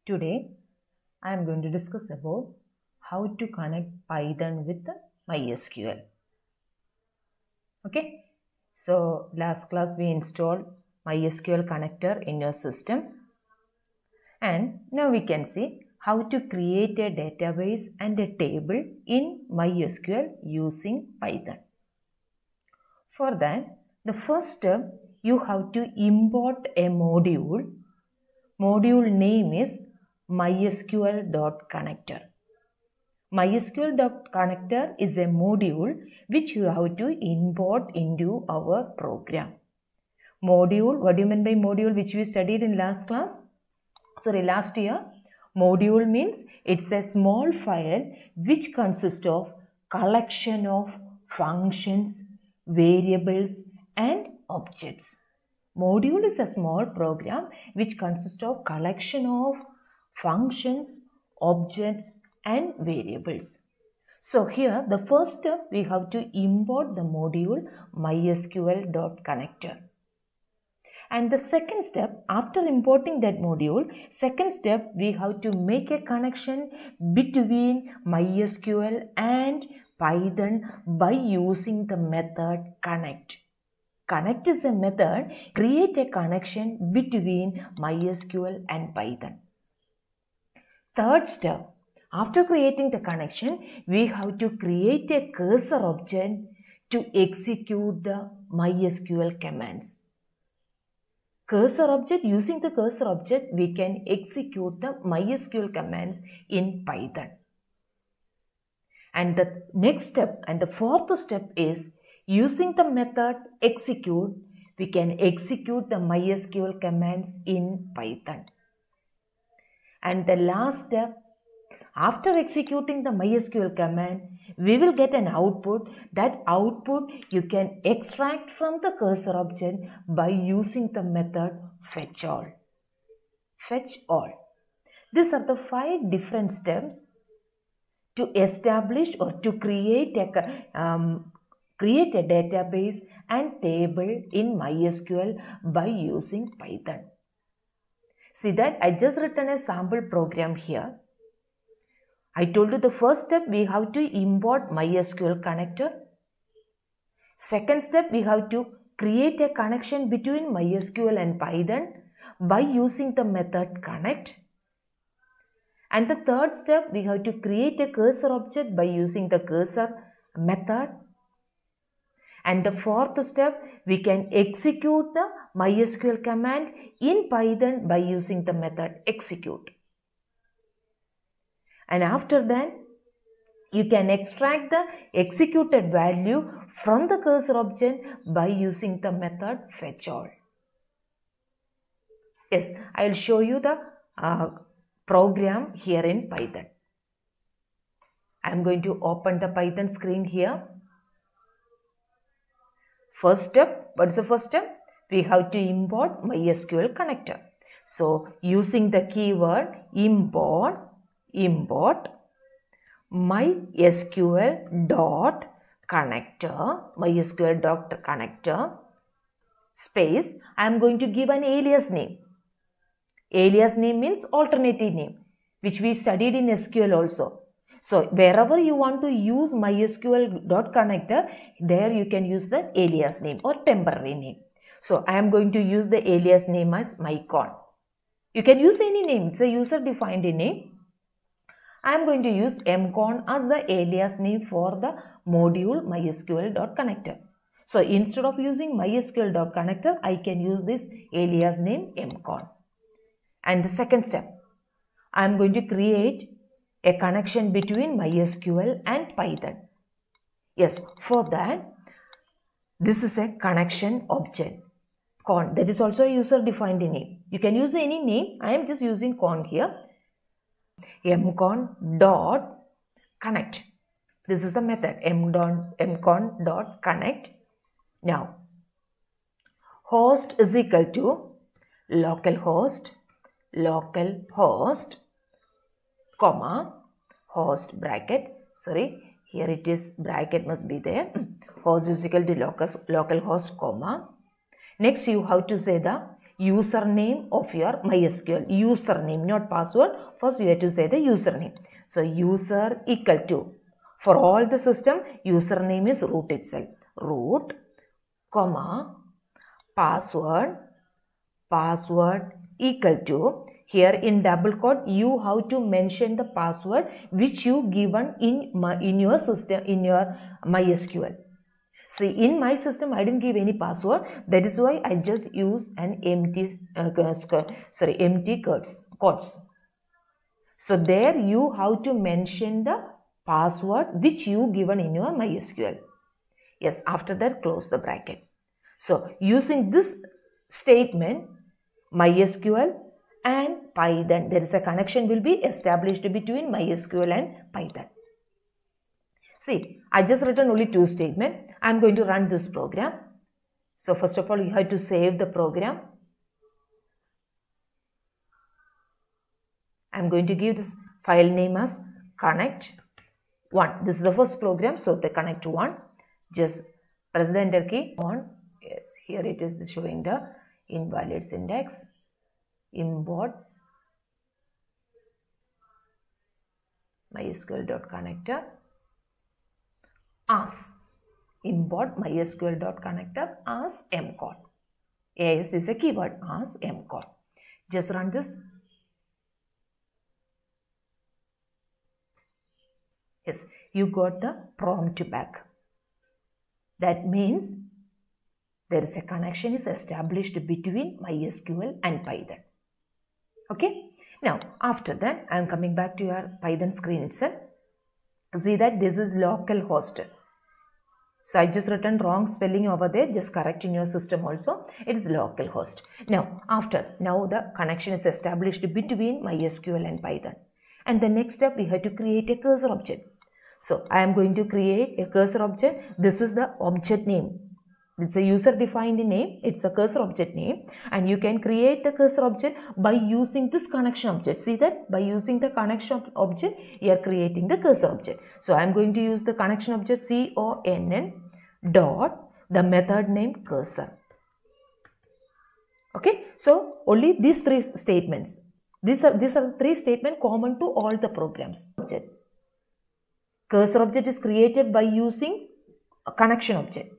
Today I am going to discuss about how to connect Python with the MySQL. Okay, so last class we installed MySQL connector in your system, and now we can see how to create a database and a table in MySQL using Python. For that, the first step, you have to import a module. Module name is mysql.connector. mysql.connector is a module which you have to import into our program. Module, what do you mean by module, which we studied in last year? Module means it's a small file which consists of collection of functions, variables and objects. Module is a small program which consists of collection of functions, objects and variables. So here the first step, we have to import the module mysql.connector. And the second step, after importing that module, we have to make a connection between MySQL and Python by using the method connect. Connect is a method, create a connection between MySQL and Python. Third step, after creating the connection, we have to create a cursor object to execute the MySQL commands. Using the cursor object, we can execute the MySQL commands in Python. And the next step and the fourth step is, using the method execute, we can execute the MySQL commands in Python. And the last step, after executing the MySQL command, we will get an output. That output you can extract from the cursor object by using the method fetch all. Fetch all. These are the 5 different steps to establish or to create a database and table in MySQL by using Python. See that I just written a sample program here. I told you the first step, we have to import MySQL connector. Second step, we have to create a connection between MySQL and Python by using the method connect. And the third step, we have to create a cursor object by using the cursor method. And the fourth step, we can execute the MySQL command in Python by using the method execute. And after that, you can extract the executed value from the cursor object by using the method fetch all. Yes, I will show you the program here in Python. I am going to open the Python screen here. First step, what is the first step? We have to import MySQL connector. So, using the keyword import mysql.connector space, I am going to give an alias name. Alias name means alternative name, which we studied in SQL also. So, wherever you want to use mysql.connector, there you can use the alias name or temporary name. So, I am going to use the alias name as mycon. You can use any name, it's a user defined name. I am going to use mcon as the alias name for the module mysql.connector. So, instead of using mysql.connector, I can use this alias name mcon. And the second step, I am going to create a connection between MySQL and Python. Yes, for that, this is a connection object. Con, that is also a user defined name. You can use any name. I am just using con here. mcon.connect. This is the method mcon.connect. Now, host is equal to localhost, comma, host bracket. Sorry, here it is bracket must be there. Host is equal to localhost, comma. Next, you have to say the username of your MySQL. Username, not password. First you have to say the username. So user equal to, for all the system, username is root itself. Root, comma, password equal to, here in double quote you have to mention the password which you given in your system, in your MySQL. See, in my system I didn't give any password, that is why I just use an empty quotes. So there you have to mention the password which you given in your MySQL. Yes, after that close the bracket. So using this statement, MySQL and Python, there is a connection will be established between MySQL and Python. See, I just written only two statements. I am going to run this program. So first of all, you have to save the program. I am going to give this file name as connect1. This is the first program, so the connect1. Just press the enter key on. Yes, here it is showing the invalid syntax. Import mysql.connector as mysql.connector as mcall. As is a keyword, as mcall. Just run this. Yes, you got the prompt back. That means there is a connection is established between MySQL and Python. Okay. Now, after that, I am coming back to your Python screen itself. See that this is localhost. So, I just written wrong spelling over there. Just correct in your system also. It is localhost. Now, now the connection is established between MySQL and Python. And the next step, we have to create a cursor object. So, I am going to create a cursor object. This is the object name. It's a user defined name. It's a cursor object name. And you can create the cursor object by using this connection object. See that? By using the connection object, you are creating the cursor object. So, I am going to use the connection object conn dot the method name cursor. Okay. So, only these three statements. These are three statements common to all the programs. Cursor object is created by using a connection object.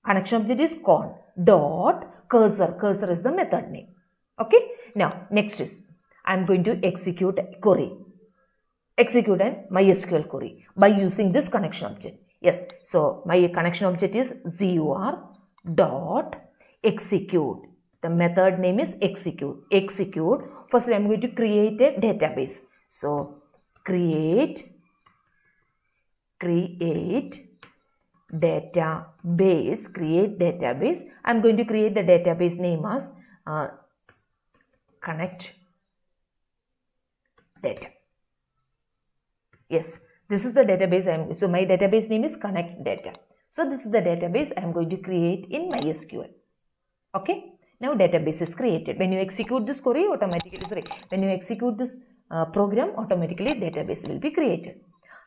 Connection object is conn dot cursor. Cursor is the method name. Okay. Now, next is I am going to execute a query. Execute an MySQL query by using this connection object. Yes. So, my connection object is zur dot execute. The method name is execute. Execute. First, I am going to create a database. So, create database. Create database. I am going to create the database name as connect data. Yes, this is the database. So my database name is connect data. So this is the database I am going to create in MySQL. Okay. Now database is created. When you execute this query, when you execute this program, automatically database will be created.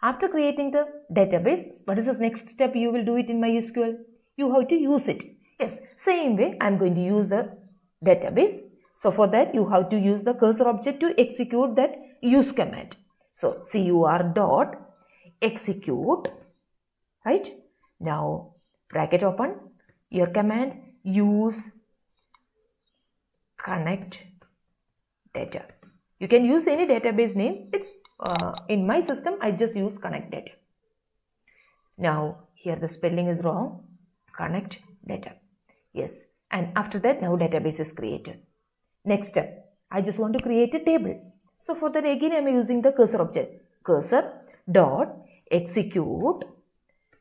After creating the database, what is the next step you will do it in MySQL? You have to use it. Yes, same way I am going to use the database. So for that you have to use the cursor object to execute that use command. So cur dot execute, right? Now bracket open, your command use connect data. You can use any database name. It's in my system I just use connect data. Now here the spelling is wrong. Connect data. Yes. And after that now database is created. Next step, I just want to create a table. So for that again I am using the cursor object. Cursor dot execute.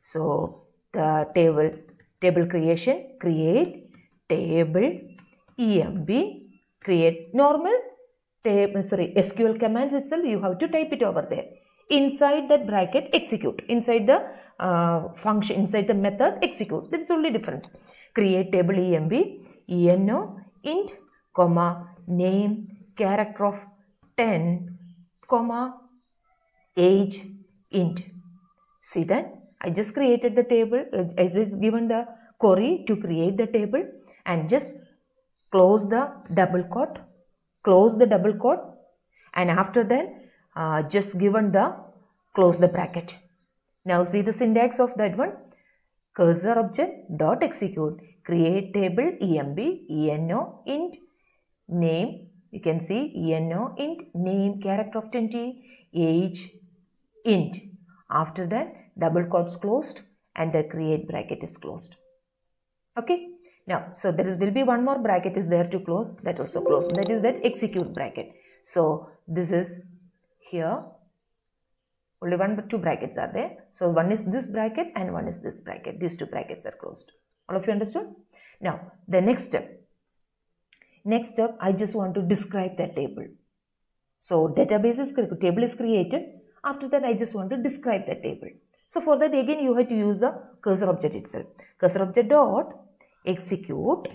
So the table creation, create table emb, create normal SQL commands itself. You have to type it over there. Inside that bracket execute. Inside the function, inside the method execute. That is only difference. Create table emb, eno int, comma name character of 10, comma age int. See that? I just created the table. I just given the query to create the table and just close the double quote, and after that just given the close the bracket. Now see the syntax of that one. Cursor object dot execute, create table emb eno int name, you can see eno int name character of 20, age int. After that double quotes closed and the create bracket is closed. Okay. Now, so there will be one more bracket is there to close, that also closed, that is that execute bracket. So this is here, only one but two brackets are there. So one is this bracket and one is this bracket. These two brackets are closed. All of you understood? Now the next step, I just want to describe that table. So database is table is created. After that I just want to describe that table. So for that again you have to use the cursor object itself. Cursor object dot execute.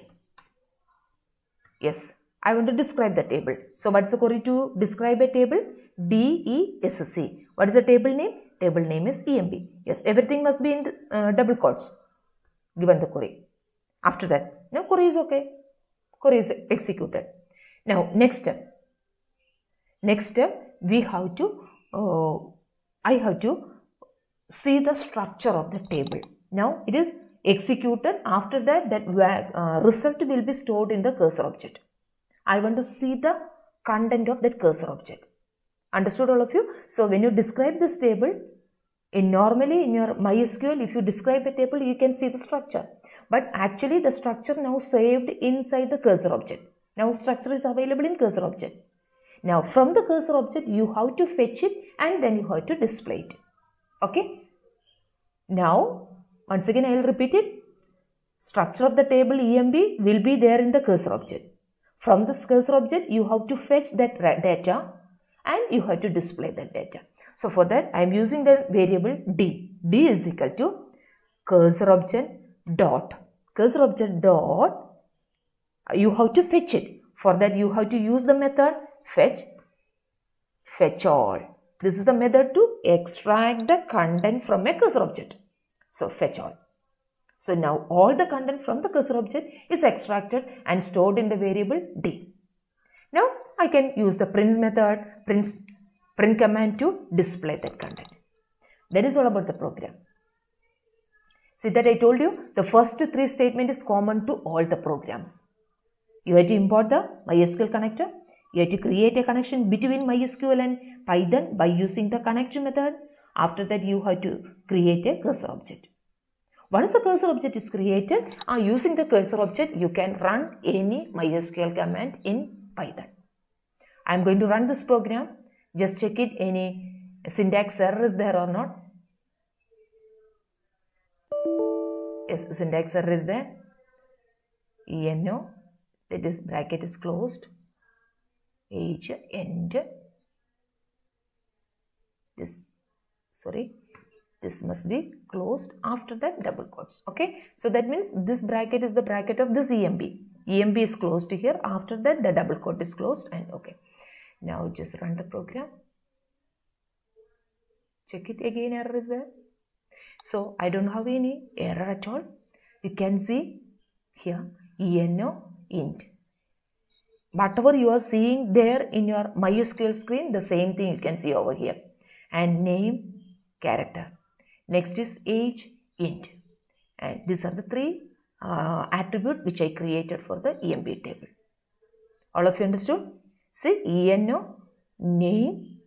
Yes, I want to describe the table. So what is the query to describe a table? DESC. What is the table name? Table name is EMB. Yes, everything must be in double quotes given the query. After that, now query is okay. Query is executed. Now next step, we have to, I have to see the structure of the table. Now it is executed. After that, result will be stored in the cursor object. I want to see the content of that cursor object. Understood all of you? So when you describe this table, normally in your MySQL, if you describe a table, you can see the structure. But actually the structure now saved inside the cursor object. Now structure is available in cursor object. Now from the cursor object, you have to fetch it and then you have to display it. Okay. Now once again I will repeat it. Structure of the table EMB will be there in the cursor object. From this cursor object, you have to fetch that data and you have to display that data. So for that I am using the variable d. D is equal to cursor object dot. Cursor object dot, you have to fetch it. For that you have to use the method fetch all. This is the method to extract the content from a cursor object. So fetch all. So now all the content from the cursor object is extracted and stored in the variable d. Now I can use the print method, print command to display that content. That is all about the program. See that I told you the first three statement is common to all the programs. You have to import the MySQL connector. You have to create a connection between MySQL and Python by using the connect method. After that you have to create a cursor object. Once the cursor object is created, using the cursor object you can run any MySQL command in Python. I am going to run this program. Just check it, any syntax error is there or not. Yes, syntax error is there. ENO, that is bracket is closed. Age, end. This must be closed. After that double quotes. Okay, so that means this bracket is the bracket of this EMB. EMB is closed here. After that the double quote is closed and okay. Now just run the program. Check it again, error is there. So I don't have any error at all. You can see here ENO int. Whatever you are seeing there in your MySQL screen, the same thing you can see over here. And name character. Next is age int. And these are the three attributes which I created for the EMB table. All of you understood? See ENO, name,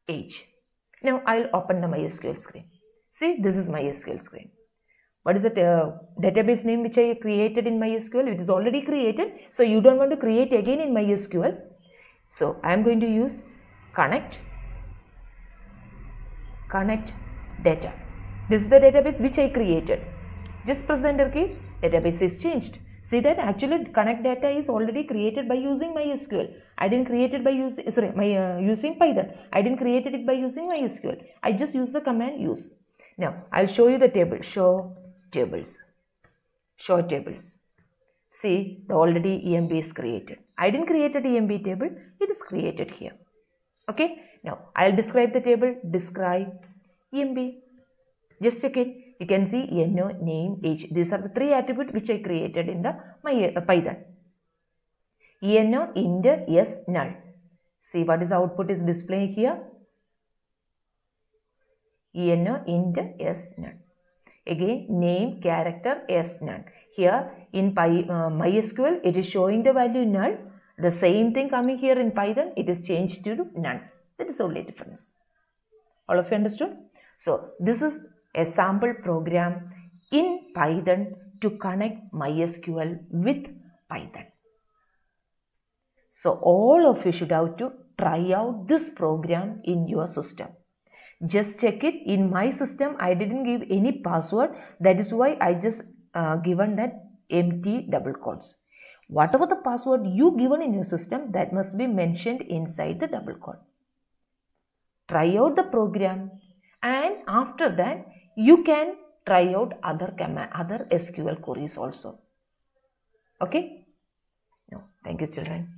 age. Now I will open the MySQL screen. See, this is MySQL screen. What is the database name which I created in MySQL? It is already created. So you don't want to create again in MySQL. So I am going to use connect data. This is the database which I created. Just press the enter key. Database is changed. See that actually connect data is already created by using MySQL. I didn't create it by using using Python. I didn't create it by using MySQL. I just use the command use. Now I'll show you the table. Show tables. Show tables. See, the already EMB is created. I didn't create an EMB table. It is created here. Okay. Now I'll describe the table. Describe EMB. Just check it. You can see no, name, age. These are the three attributes which I created in the my Python. No, int, yes, null. See what is the output is displaying here. No, int, yes, null. Again, name, character, yes, none. Here in MySQL, it is showing the value null. The same thing coming here in Python, it is changed to none. That is only difference. All of you understood? So, this is a sample program in Python to connect MySQL with Python. So, all of you should have to try out this program in your system. Just check it. In my system, I didn't give any password. That is why I just given that empty double quotes. Whatever the password you given in your system, that must be mentioned inside the double quote. Try out the program, and after that you can try out other SQL queries also. Okay? No, thank you, children.